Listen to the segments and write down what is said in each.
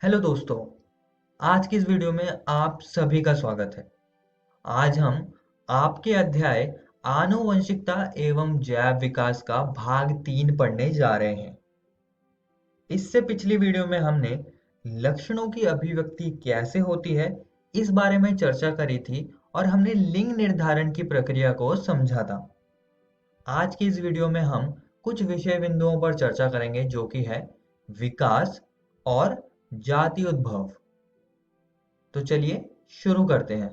Hello दोस्तों। आज की इस वीडियो में आप सभी का स्वागत है। आज हम आपके अध्याय आनुवंशिकता एवं जैव विकास का भाग 3 पढ़ने जा रहे हैं। इससे पिछली वीडियो में हमने लक्षणों की अभिव्यक्ति कैसे होती है इस बारे में चर्चा करी थी और हमने लिंग निर्धारण की प्रक्रिया को समझा था। आज की इस वीडियो में हम कुछ विषय बिंदुओं पर चर्चा करेंगे जो कि है विकास और जाति उद्भव। तो चलिए शुरू करते हैं।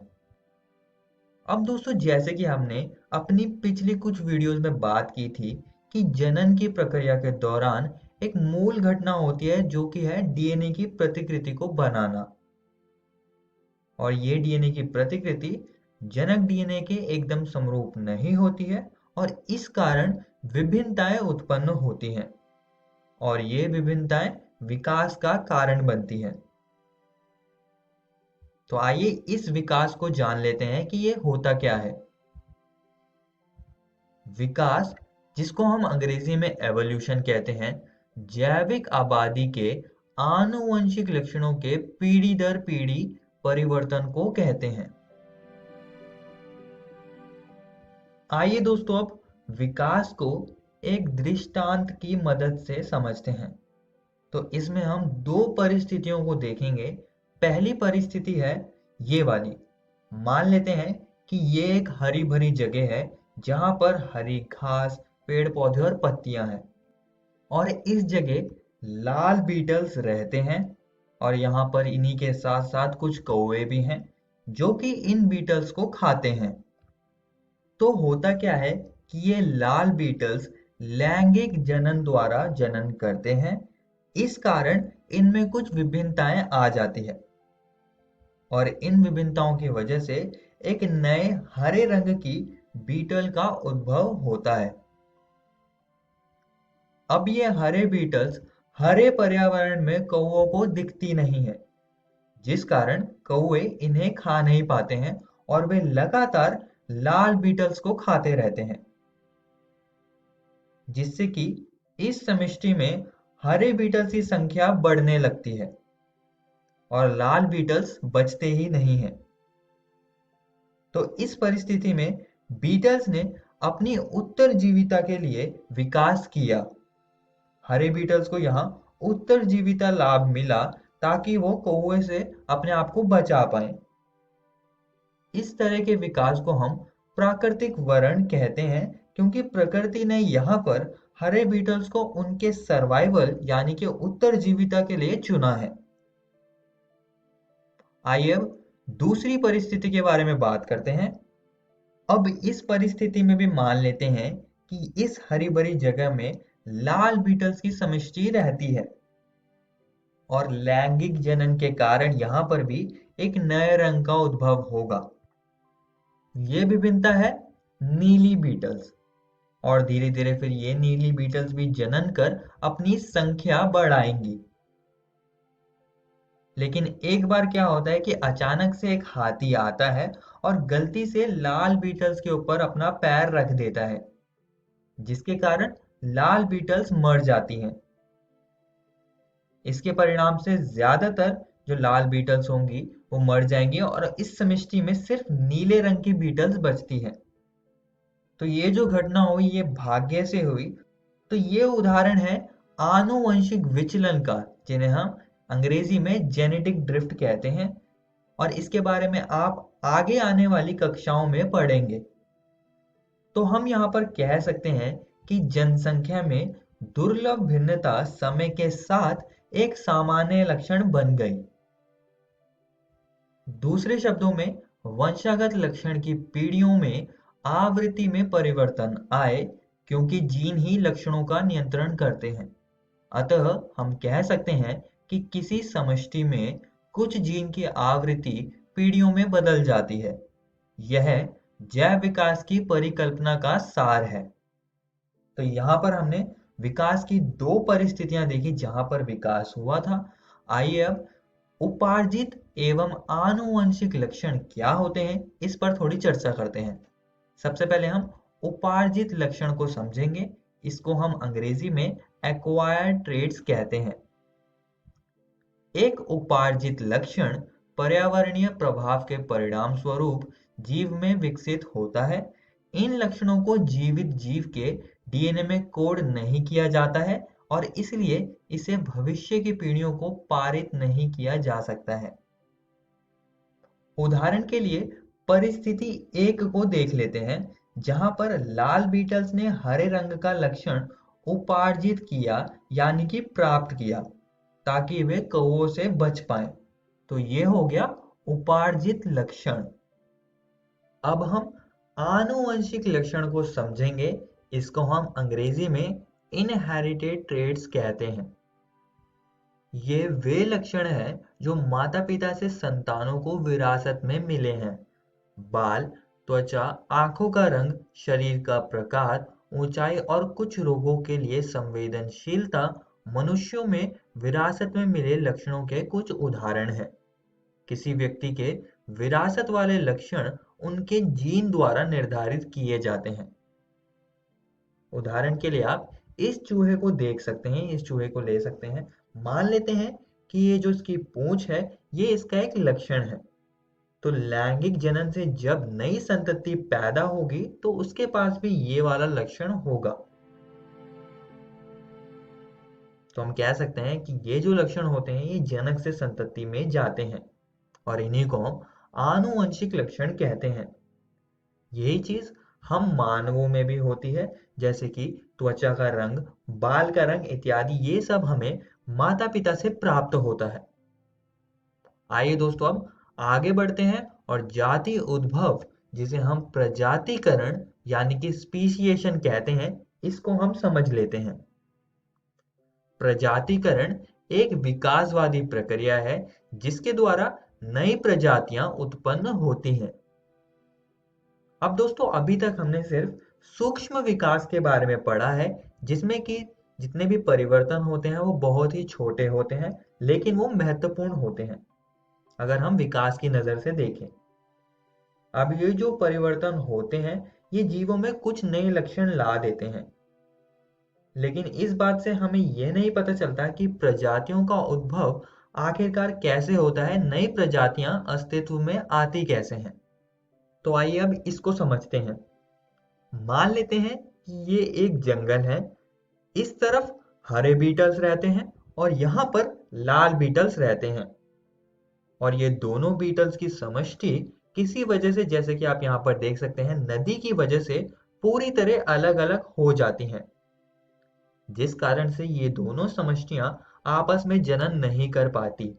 अब दोस्तों, जैसे कि हमने अपनी पिछली कुछ वीडियोस में बात की थी कि जनन की प्रक्रिया के दौरान एक मूल घटना होती है जो कि है डीएनए की प्रतिकृति को बनाना। और ये डीएनए की प्रतिकृति जनक डीएनए के एकदम समरूप नहीं होती है और इस कारण विभिन्नताएं उत्पन्न होती हैं और ये विभिन्नताएं विकास का कारण बनती हैं। तो आइए इस विकास को जान लेते हैं कि ये होता क्या है। विकास, जिसको हम अंग्रेजी में एवोल्यूशन कहते हैं, जैविक आबादी के आनुवंशिक लक्षणों के पीढ़ी दर पीढ़ी परिवर्तन को कहते हैं। आइए दोस्तों, अब विकास को एक दृष्टांत की मदद से समझते हैं। तो इसमें हम दो परिस्थितियों को देखेंगे। पहली परिस्थिति है ये वाली। मान लेते हैं कि ये एक हरी भरी जगह है जहां पर हरी घास, पेड़ पौधे और पत्तियां हैं और इस जगह लाल बीटल्स रहते हैं और यहाँ पर इन्हीं के साथ साथ कुछ कौवे भी हैं जो कि इन बीटल्स को खाते हैं। तो होता क्या है कि ये लाल बीटल्स लैंगिक जनन द्वारा जनन करते हैं। इस कारण इनमें कुछ विभिन्नताएं आ जाती है और इन विभिन्नताओं की वजह से एक नए हरे रंग की बीटल का उद्भव होता है। अब ये हरे बीटल्स हरे पर्यावरण में कौवों को दिखती नहीं है, जिस कारण कौवे इन्हें खा नहीं पाते हैं और वे लगातार लाल बीटल्स को खाते रहते हैं, जिससे कि इस समिष्टि में हरे बीटल्स की संख्या बढ़ने लगती है और लाल बीटल्स बचते ही नहीं हैं। तो इस परिस्थिति में बीटल्स ने अपनी उत्तरजीविता के लिए विकास किया। हरे बीटल्स को यहाँ उत्तरजीविता लाभ मिला ताकि वो कौवे से अपने आप को बचा पाए। इस तरह के विकास को हम प्राकृतिक वरण कहते हैं क्योंकि प्रकृति ने यहाँ पर हरे बीटल्स को उनके सर्वाइवल यानी कि उत्तरजीविता के लिए चुना है। आइए अब दूसरी परिस्थिति के बारे में बात करते हैं। अब इस परिस्थिति में भी मान लेते हैं कि इस हरी भरी जगह में लाल बीटल्स की समिष्टि रहती है और लैंगिक जनन के कारण यहाँ पर भी एक नए रंग का उद्भव होगा। ये विभिन्नता है नीली बीटल्स और धीरे धीरे फिर ये नीली बीटल्स भी जनन कर अपनी संख्या बढ़ाएंगी। लेकिन एक बार क्या होता है कि अचानक से एक हाथी आता है और गलती से लाल बीटल्स के ऊपर अपना पैर रख देता है, जिसके कारण लाल बीटल्स मर जाती हैं। इसके परिणाम से ज्यादातर जो लाल बीटल्स होंगी वो मर जाएंगी और इस समिष्टि में सिर्फ नीले रंग की बीटल्स बचती हैं। तो ये जो घटना हुई ये भाग्य से हुई। तो ये उदाहरण है आनुवंशिक विचलन का, जिन्हें हम अंग्रेजी में जेनेटिक ड्रिफ्ट कहते हैं और इसके बारे में आप आगे आने वाली कक्षाओं में पढ़ेंगे। तो हम यहाँ पर कह सकते हैं कि जनसंख्या में दुर्लभ भिन्नता समय के साथ एक सामान्य लक्षण बन गई। दूसरे शब्दों में वंशागत लक्षण की पीढ़ियों में आवृत्ति में परिवर्तन आए क्योंकि जीन ही लक्षणों का नियंत्रण करते हैं। अतः हम कह सकते हैं कि किसी समष्टि में कुछ जीन की आवृत्ति पीढ़ियों में बदल जाती है। यह जैव विकास की परिकल्पना का सार है। तो यहाँ पर हमने विकास की दो परिस्थितियां देखी जहां पर विकास हुआ था। आइए अब उपार्जित एवं आनुवंशिक लक्षण क्या होते हैं इस पर थोड़ी चर्चा करते हैं। सबसे पहले हम उपार्जित लक्षण को समझेंगे। इसको हम अंग्रेजी में एक्वायर्ड ट्रेट्स कहते हैं। एक उपार्जित लक्षण पर्यावरणीय प्रभाव के परिणाम स्वरूप जीव में विकसित होता है। इन लक्षणों को जीवित जीव के डीएनए में कोड नहीं किया जाता है और इसलिए इसे भविष्य की पीढ़ियों को पारित नहीं किया जा सकता है। उदाहरण के लिए परिस्थिति एक को देख लेते हैं, जहां पर लाल बीटल्स ने हरे रंग का लक्षण उपार्जित किया यानी कि प्राप्त किया ताकि वे कौवों से बच पाएं। तो ये हो गया उपार्जित लक्षण। अब हम आनुवंशिक लक्षण को समझेंगे। इसको हम अंग्रेजी में इनहेरिटेड ट्रेड्स कहते हैं। ये वे लक्षण हैं जो माता पिता से संतानों को विरासत में मिले हैं। बाल, त्वचा, आंखों का रंग, शरीर का प्रकार, ऊंचाई और कुछ रोगों के लिए संवेदनशीलता मनुष्यों में विरासत में मिले लक्षणों के कुछ उदाहरण हैं। किसी व्यक्ति के विरासत वाले लक्षण उनके जीन द्वारा निर्धारित किए जाते हैं। उदाहरण के लिए आप इस चूहे को देख सकते हैं, इस चूहे को ले सकते हैं। मान लेते हैं कि ये जो इसकी पूंछ है, ये इसका एक लक्षण है। तो लैंगिक जनन से जब नई संतति पैदा होगी तो उसके पास भी ये वाला लक्षण होगा। तो हम कह सकते हैं कि ये जो लक्षण होते हैं ये जनक से संतति में जाते हैं और इन्हीं को हम आनुवंशिक लक्षण कहते हैं। यही चीज हम मानवों में भी होती है, जैसे कि त्वचा का रंग, बाल का रंग इत्यादि। ये सब हमें माता पिता से प्राप्त होता है। आइए दोस्तों अब आगे बढ़ते हैं और जाति उद्भव, जिसे हम प्रजातिकरण यानी कि स्पीशिएशन कहते हैं, इसको हम समझ लेते हैं। प्रजातिकरण एक विकासवादी प्रक्रिया है जिसके द्वारा नई प्रजातियां उत्पन्न होती हैं। अब दोस्तों अभी तक हमने सिर्फ सूक्ष्म विकास के बारे में पढ़ा है, जिसमें कि जितने भी परिवर्तन होते हैं वो बहुत ही छोटे होते हैं, लेकिन वो महत्वपूर्ण होते हैं अगर हम विकास की नजर से देखें। अब ये जो परिवर्तन होते हैं ये जीवों में कुछ नए लक्षण ला देते हैं, लेकिन इस बात से हमें यह नहीं पता चलता कि प्रजातियों का उद्भव आखिरकार कैसे होता है, नई प्रजातियां अस्तित्व में आती कैसे हैं। तो आइए अब इसको समझते हैं। मान लेते हैं कि ये एक जंगल है। इस तरफ हरे बीटल्स रहते हैं और यहाँ पर लाल बीटल्स रहते हैं और ये दोनों बीटल्स की समष्टि किसी वजह से, जैसे कि आप यहाँ पर देख सकते हैं, नदी की वजह से पूरी तरह अलग अलग हो जाती हैं, जिस कारण से ये दोनों समष्टियां आपस में जनन नहीं कर पाती।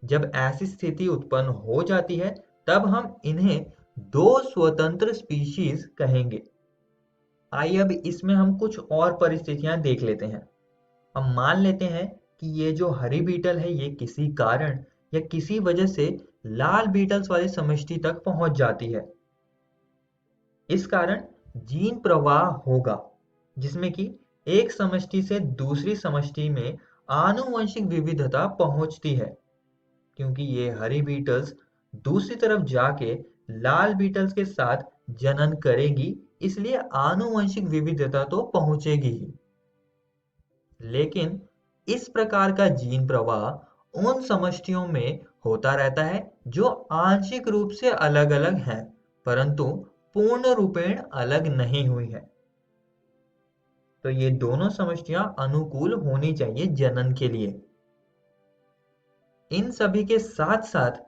जब ऐसी स्थिति उत्पन्न हो जाती है तब हम इन्हें दो स्वतंत्र स्पीशीज कहेंगे। आइए अब इसमें हम कुछ और परिस्थितियां देख लेते हैं। हम मान लेते हैं कि ये जो हरी बीटल है ये किसी कारण या किसी वजह से लाल बीटल्स वाली समष्टि तक पहुंच जाती है। इस कारण जीन प्रवाह होगा जिसमें कि एक समष्टि से दूसरी समष्टि में आनुवंशिक विविधता पहुंचती है, क्योंकि ये हरी बीटल्स दूसरी तरफ जाके लाल बीटल्स के साथ जनन करेगी, इसलिए आनुवंशिक विविधता तो पहुंचेगी ही। लेकिन इस प्रकार का जीन प्रवाह उन समष्टियों में होता रहता है जो आंशिक रूप से अलग अलग हैं, परंतु पूर्ण रूपेण अलग नहीं हुई है। तो ये दोनों समष्टियां अनुकूल होनी चाहिए जनन के लिए। इन सभी के साथ साथ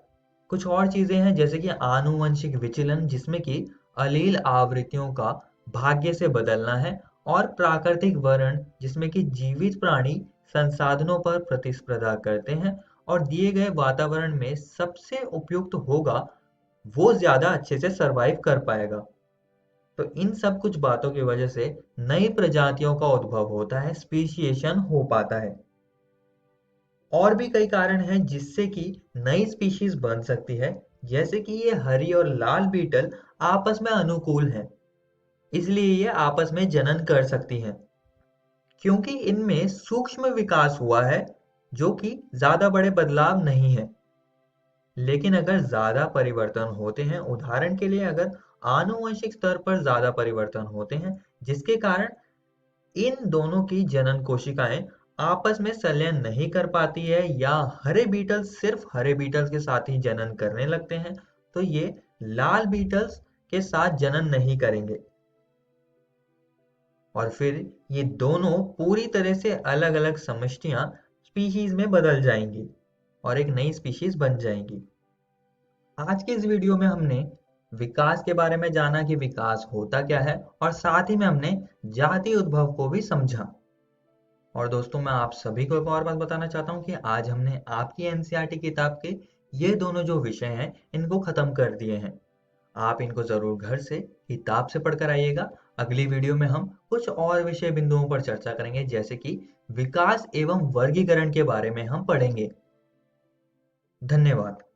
कुछ और चीजें हैं, जैसे कि आनुवंशिक विचलन, जिसमें कि अलील आवृत्तियों का भाग्य से बदलना है, और प्राकृतिक वर्ण, जिसमें कि जीवित प्राणी संसाधनों पर प्रतिस्पर्धा करते हैं और दिए गए वातावरण में सबसे उपयुक्त होगा वो ज्यादा अच्छे से सरवाइव कर पाएगा। तो इन सब कुछ बातों की वजह से नई प्रजातियों का उद्भव होता है, स्पीशिएशन हो पाता है। और भी कई कारण हैं जिससे कि नई स्पीशीज बन सकती है, जैसे कि ये हरी और लाल बीटल आपस में अनुकूल हैं, इसलिए ये आपस में जनन कर सकती हैं, क्योंकि इनमें सूक्ष्म विकास हुआ है जो कि ज्यादा बड़े बदलाव नहीं है। लेकिन अगर ज्यादा परिवर्तन होते हैं, उदाहरण के लिए अगर आनुवंशिक स्तर पर ज्यादा परिवर्तन होते हैं जिसके कारण इन दोनों की जनन कोशिकाएं आपस में संलयन नहीं कर पाती है या हरे बीटल्स सिर्फ हरे बीटल्स के साथ ही जनन करने लगते हैं, तो ये लाल बीटल्स के साथ जनन नहीं करेंगे और फिर ये दोनों पूरी तरह से अलग-अलग समष्टियां स्पीशीज में बदल जाएंगी और एक नई स्पीशीज बन जाएंगी। आज के इस वीडियो में हमने विकास के बारे में जाना कि विकास होता क्या है और साथ ही में हमने जाति उद्भव को भी समझा। और दोस्तों मैं आप सभी को एक और बात बताना चाहता हूँ कि आज हमने आपकी एनसीईआरटी किताब के ये दोनों जो विषय हैं इनको खत्म कर दिए हैं। आप इनको जरूर घर से किताब से पढ़कर आइएगा। अगली वीडियो में हम कुछ और विषय बिंदुओं पर चर्चा करेंगे, जैसे कि विकास एवं वर्गीकरण के बारे में हम पढ़ेंगे। धन्यवाद।